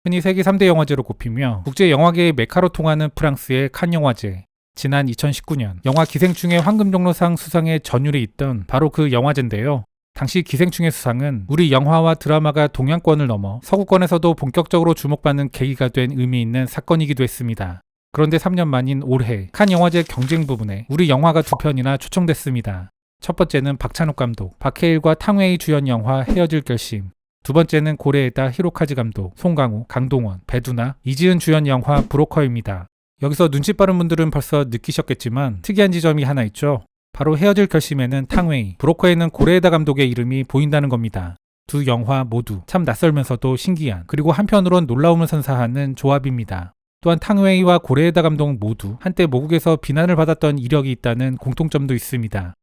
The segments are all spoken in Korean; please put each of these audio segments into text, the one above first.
흔히 세계 3대 영화제로 꼽히며 국제 영화계의 메카로 통하는 프랑스의 칸 영화제. 지난 2019년 영화 기생충의 황금종려상 수상에 전율이 있던 바로 그 영화제인데요. 당시 기생충의 수상은 우리 영화와 드라마가 동양권을 넘어 서구권에서도 본격적으로 주목받는 계기가 된 의미 있는 사건이기도 했습니다. 그런데 3년 만인 올해 칸 영화제 경쟁 부분에 우리 영화가 2편이나 초청됐습니다. 첫 번째는 박찬욱 감독, 박해일과 탕웨이 주연 영화 헤어질 결심. 두 번째는 고레에다 히로카즈 감독, 송강호, 강동원, 배두나, 이지은 주연 영화 브로커입니다. 여기서 눈치 빠른 분들은 벌써 느끼셨겠지만 특이한 지점이 하나 있죠. 바로 헤어질 결심에는 탕웨이, 브로커에는 고레에다 감독의 이름이 보인다는 겁니다. 두 영화 모두 참 낯설면서도 신기한, 그리고 한편으론 놀라움을 선사하는 조합입니다. 또한 탕웨이와 고레에다 감독 모두 한때 모국에서 비난을 받았던 이력이 있다는 공통점도 있습니다.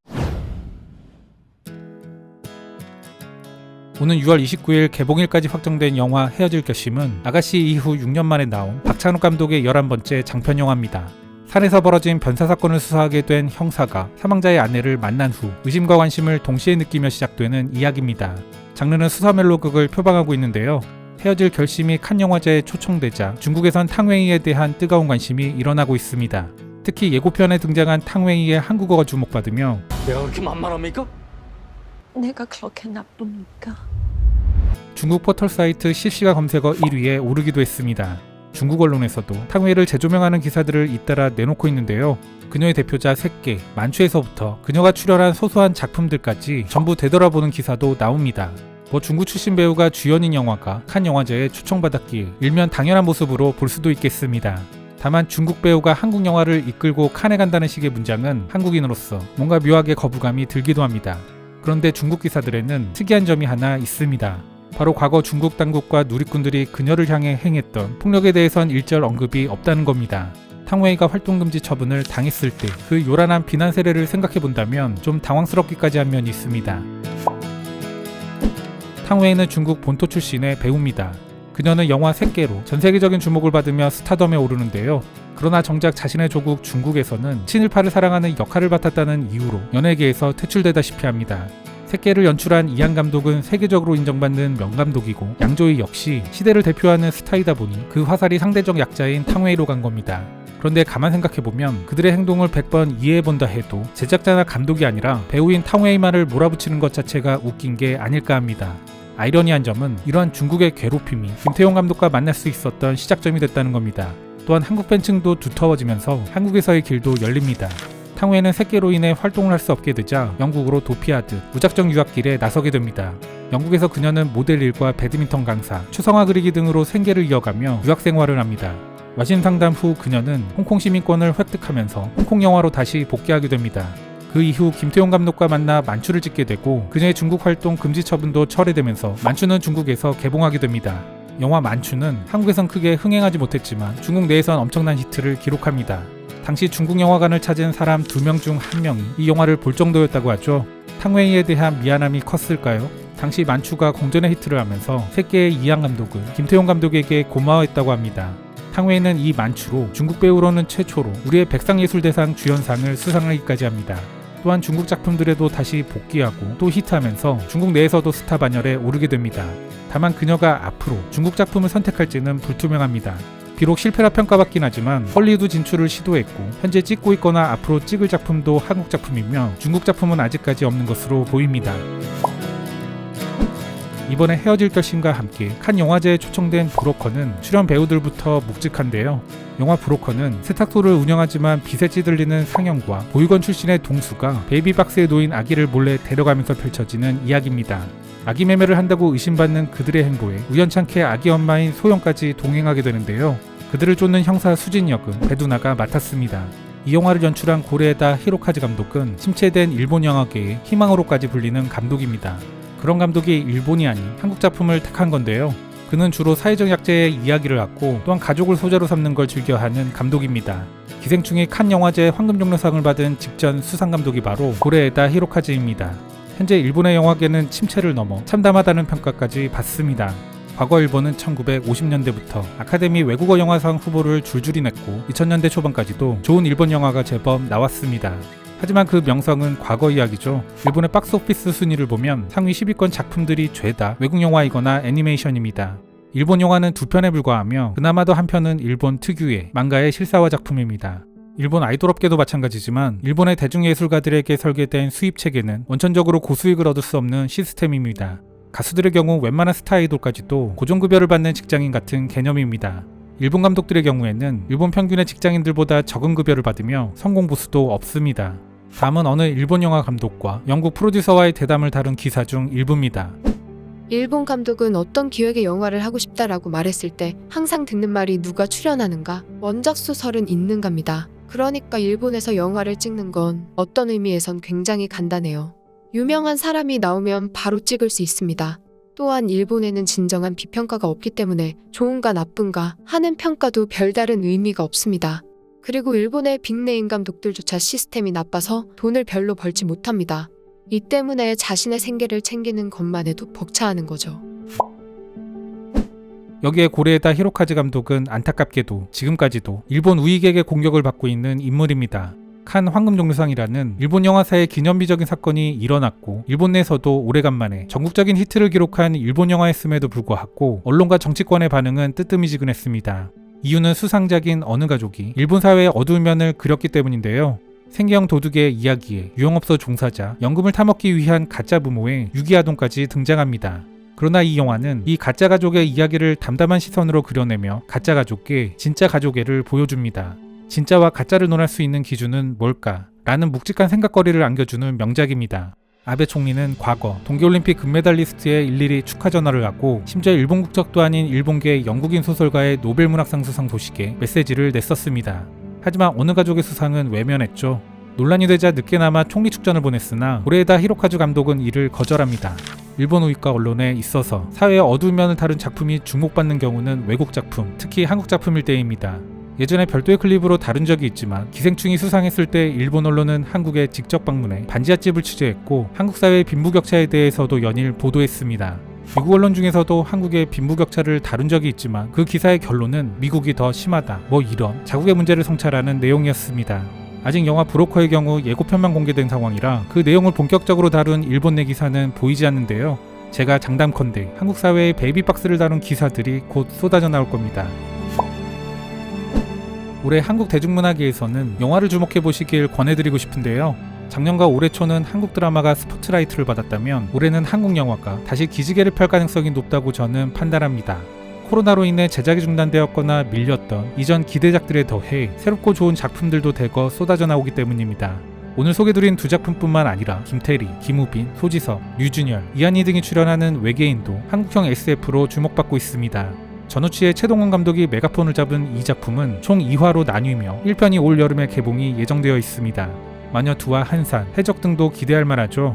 오는 6월 29일 개봉일까지 확정된 영화 헤어질 결심은 아가씨 이후 6년 만에 나온 박찬욱 감독의 11번째 장편 영화입니다. 산에서 벌어진 변사 사건을 수사하게 된 형사가 사망자의 아내를 만난 후 의심과 관심을 동시에 느끼며 시작되는 이야기입니다. 장르는 수사멜로극을 표방하고 있는데요. 헤어질 결심이 칸 영화제에 초청되자 중국에선 탕웨이에 대한 뜨거운 관심이 일어나고 있습니다. 특히 예고편에 등장한 탕웨이의 한국어가 주목받으며 내가 그렇게 만만합니까? 내가 그렇게 나쁩니까? 중국 포털 사이트 실시간 검색어 1위에 오르기도 했습니다. 중국 언론에서도 탕웨이를 재조명하는 기사들을 잇따라 내놓고 있는데요. 그녀의 대표자 새끼, 만추에서부터 그녀가 출연한 소소한 작품들까지 전부 되돌아보는 기사도 나옵니다. 중국 출신 배우가 주연인 영화가 칸 영화제에 초청받았기에 일면 당연한 모습으로 볼 수도 있겠습니다. 다만 중국 배우가 한국 영화를 이끌고 칸에 간다는 식의 문장은 한국인으로서 뭔가 묘하게 거부감이 들기도 합니다. 그런데 중국 기사들에는 특이한 점이 하나 있습니다. 바로 과거 중국 당국과 누리꾼들이 그녀를 향해 행했던 폭력에 대해선 일절 언급이 없다는 겁니다. 탕웨이가 활동금지 처분을 당했을 때 그 요란한 비난 세례를 생각해본다면 좀 당황스럽기까지 한 면이 있습니다. 탕웨이는 중국 본토 출신의 배우입니다. 그녀는 영화 새끼로 전세계적인 주목을 받으며 스타덤에 오르는데요. 그러나 정작 자신의 조국 중국에서는 친일파를 사랑하는 역할을 맡았다는 이유로 연예계에서 퇴출되다시피 합니다. 새끼를 연출한 이안 감독은 세계적으로 인정받는 명감독이고 양조위 역시 시대를 대표하는 스타이다 보니 그 화살이 상대적 약자인 탕웨이로 간 겁니다. 그런데 가만 생각해보면 그들의 행동을 100번 이해해본다 해도 제작자나 감독이 아니라 배우인 탕웨이만을 몰아붙이는 것 자체가 웃긴 게 아닐까 합니다. 아이러니한 점은 이러한 중국의 괴롭힘이 김태용 감독과 만날 수 있었던 시작점이 됐다는 겁니다. 또한 한국 팬층도 두터워지면서 한국에서의 길도 열립니다. 탕웨이는 새끼로 인해 활동을 할 수 없게 되자 영국으로 도피하듯 무작정 유학길에 나서게 됩니다. 영국에서 그녀는 모델 일과 배드민턴 강사, 추성화 그리기 등으로 생계를 이어가며 유학 생활을 합니다. 와신 상담 후 그녀는 홍콩 시민권을 획득하면서 홍콩 영화로 다시 복귀하게 됩니다. 그 이후 김태용 감독과 만나 만추를 찍게 되고 그녀의 중국 활동 금지 처분도 철회되면서 만추는 중국에서 개봉하게 됩니다. 영화 만추는 한국에선 크게 흥행하지 못했지만 중국 내에선 엄청난 히트를 기록합니다. 당시 중국 영화관을 찾은 사람 2명 중 1명이 이 영화를 볼 정도였다고 하죠. 탕웨이에 대한 미안함이 컸을까요? 당시 만추가 공전의 히트를 하면서 새끼의 이안 감독은 김태용 감독에게 고마워했다고 합니다. 탕웨이는 이 만추로 중국 배우로는 최초로 우리의 백상예술대상 주연상을 수상하기까지 합니다. 또한 중국 작품들에도 다시 복귀하고 또 히트하면서 중국 내에서도 스타 반열에 오르게 됩니다. 다만 그녀가 앞으로 중국 작품을 선택할지는 불투명합니다. 비록 실패라 평가받긴 하지만 헐리우드 진출을 시도했고 현재 찍고 있거나 앞으로 찍을 작품도 한국 작품이며 중국 작품은 아직까지 없는 것으로 보입니다. 이번에 헤어질 결심과 함께 칸 영화제에 초청된 브로커는 출연 배우들부터 묵직한데요. 영화 브로커는 세탁소를 운영하지만 빚에 찌들리는 상영과 보육원 출신의 동수가 베이비박스에 놓인 아기를 몰래 데려가면서 펼쳐지는 이야기입니다. 아기 매매를 한다고 의심받는 그들의 행보에 우연찮게 아기 엄마인 소영까지 동행하게 되는데요. 그들을 쫓는 형사 수진 역은 배두나가 맡았습니다. 이 영화를 연출한 고레에다 히로카즈 감독은 침체된 일본 영화계의 희망으로까지 불리는 감독입니다. 그런 감독이 일본이 아닌 한국 작품을 택한 건데요. 그는 주로 사회적 약자의 이야기를 갖고 또한 가족을 소재로 삼는 걸 즐겨하는 감독입니다. 기생충이 칸 영화제 황금종려상을 받은 직전 수상 감독이 바로 고레에다 히로카즈입니다. 현재 일본의 영화계는 침체를 넘어 참담하다는 평가까지 받습니다. 과거 일본은 1950년대부터 아카데미 외국어 영화상 후보를 줄줄이 냈고 2000년대 초반까지도 좋은 일본 영화가 제법 나왔습니다. 하지만 그 명성은 과거 이야기죠. 일본의 박스오피스 순위를 보면 상위 10위권 작품들이 죄다 외국 영화이거나 애니메이션입니다. 일본 영화는 2편에 불과하며 그나마도 한 편은 일본 특유의 망가의 실사화 작품입니다. 일본 아이돌업계도 마찬가지지만 일본의 대중예술가들에게 설계된 수입 체계는 원천적으로 고수익을 얻을 수 없는 시스템입니다. 가수들의 경우 웬만한 스타 아이돌까지도 고정급여를 받는 직장인 같은 개념입니다. 일본 감독들의 경우에는 일본 평균의 직장인들보다 적은 급여를 받으며 성공 보수도 없습니다. 다음은 어느 일본 영화 감독과 영국 프로듀서와의 대담을 다룬 기사 중 일부입니다. 일본 감독은 어떤 기획의 영화를 하고 싶다라고 말했을 때 항상 듣는 말이 누가 출연하는가, 원작 소설은 있는가입니다. 그러니까 일본에서 영화를 찍는 건 어떤 의미에선 굉장히 간단해요. 유명한 사람이 나오면 바로 찍을 수 있습니다. 또한 일본에는 진정한 비평가가 없기 때문에 좋은가 나쁜가 하는 평가도 별다른 의미가 없습니다. 그리고 일본의 빅네임 감독들조차 시스템이 나빠서 돈을 별로 벌지 못합니다. 이 때문에 자신의 생계를 챙기는 것만 해도 벅차하는 거죠. 여기에 고레에다 히로카즈 감독은 안타깝게도 지금까지도 일본 우익에게 공격을 받고 있는 인물입니다. 칸 황금종려상이라는 일본 영화사의 기념비적인 사건이 일어났고 일본 내에서도 오래간만에 전국적인 히트를 기록한 일본 영화였음에도 불구하고 언론과 정치권의 반응은 뜨뜨미지근했습니다. 이유는 수상작인 어느 가족이 일본 사회의 어두운 면을 그렸기 때문인데요. 생계형 도둑의 이야기에 유흥업소 종사자, 연금을 타먹기 위한 가짜 부모의 유기아동까지 등장합니다. 그러나 이 영화는 이 가짜 가족의 이야기를 담담한 시선으로 그려내며 가짜 가족의 진짜 가족애를 보여줍니다. 진짜와 가짜를 논할 수 있는 기준은 뭘까? 라는 묵직한 생각거리를 안겨주는 명작입니다. 아베 총리는 과거 동계올림픽 금메달리스트에 일일이 축하 전화를 하고 심지어 일본 국적도 아닌 일본계 영국인 소설가의 노벨문학상 수상 소식에 메시지를 냈었습니다. 하지만 어느 가족의 수상은 외면했죠. 논란이 되자 늦게나마 총리 축전을 보냈으나 고레에다 히로카즈 감독은 이를 거절합니다. 일본 우익과 언론에 있어서 사회의 어두운 면을 다룬 작품이 주목받는 경우는 외국 작품, 특히 한국 작품일 때입니다. 예전에 별도의 클립으로 다룬 적이 있지만 기생충이 수상했을 때 일본 언론은 한국에 직접 방문해 반지하집을 취재했고 한국 사회의 빈부격차에 대해서도 연일 보도했습니다. 미국 언론 중에서도 한국의 빈부격차를 다룬 적이 있지만 그 기사의 결론은 미국이 더 심하다, 뭐 이런 자국의 문제를 성찰하는 내용이었습니다. 아직 영화 브로커의 경우 예고편만 공개된 상황이라 그 내용을 본격적으로 다룬 일본 내 기사는 보이지 않는데요. 제가 장담컨대 한국 사회의 베이비박스를 다룬 기사들이 곧 쏟아져 나올 겁니다. 올해 한국 대중문화계에서는 영화를 주목해보시길 권해드리고 싶은데요. 작년과 올해 초는 한국 드라마가 스포트라이트를 받았다면 올해는 한국 영화가 다시 기지개를 펼 가능성이 높다고 저는 판단합니다. 코로나로 인해 제작이 중단되었거나 밀렸던 이전 기대작들에 더해 새롭고 좋은 작품들도 대거 쏟아져 나오기 때문입니다. 오늘 소개드린 두 작품뿐만 아니라 김태리, 김우빈, 소지섭, 류준열, 이한희 등이 출연하는 외계인도 한국형 SF로 주목받고 있습니다. 전우치의 최동원 감독이 메가폰을 잡은 이 작품은 총 2화로 나뉘며 1편이 올 여름에 개봉이 예정되어 있습니다. 마녀2와 한산, 해적 등도 기대할 만하죠.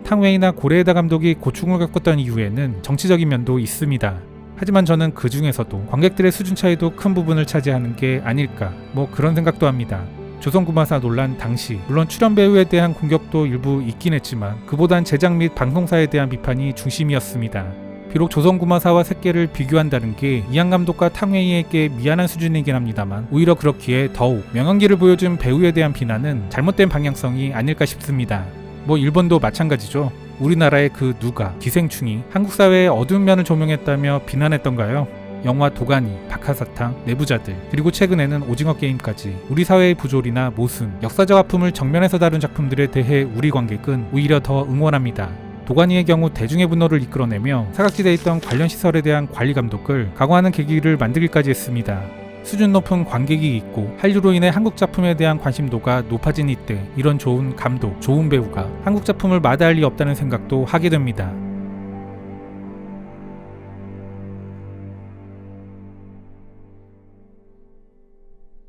탕웨이나 고레에다 감독이 고충을 겪었던 이유에는 정치적인 면도 있습니다. 하지만 저는 그 중에서도 관객들의 수준 차이도 큰 부분을 차지하는 게 아닐까, 뭐 그런 생각도 합니다. 조선구마사 논란 당시 물론 출연 배우에 대한 공격도 일부 있긴 했지만 그보단 제작 및 방송사에 대한 비판이 중심이었습니다. 비록 조선구마사와 새끼를 비교한다는 게 이한 감독과 탕웨이에게 미안한 수준이긴 합니다만 오히려 그렇기에 더욱 명연기를 보여준 배우에 대한 비난은 잘못된 방향성이 아닐까 싶습니다. 뭐 일본도 마찬가지죠. 우리나라의 그 누가, 기생충이 한국 사회의 어두운 면을 조명했다며 비난했던가요? 영화 도가니, 박하사탕, 내부자들, 그리고 최근에는 오징어 게임까지 우리 사회의 부조리나 모순, 역사적 아픔을 정면에서 다룬 작품들에 대해 우리 관객은 오히려 더 응원합니다. 도가니의 경우 대중의 분노를 이끌어내며 사각지대에 있던 관련 시설에 대한 관리 감독을 각오하는 계기를 만들기까지 했습니다. 수준 높은 관객이 있고 한류로 인해 한국 작품에 대한 관심도가 높아진 이때 이런 좋은 감독, 좋은 배우가 한국 작품을 마다할 리 없다는 생각도 하게 됩니다.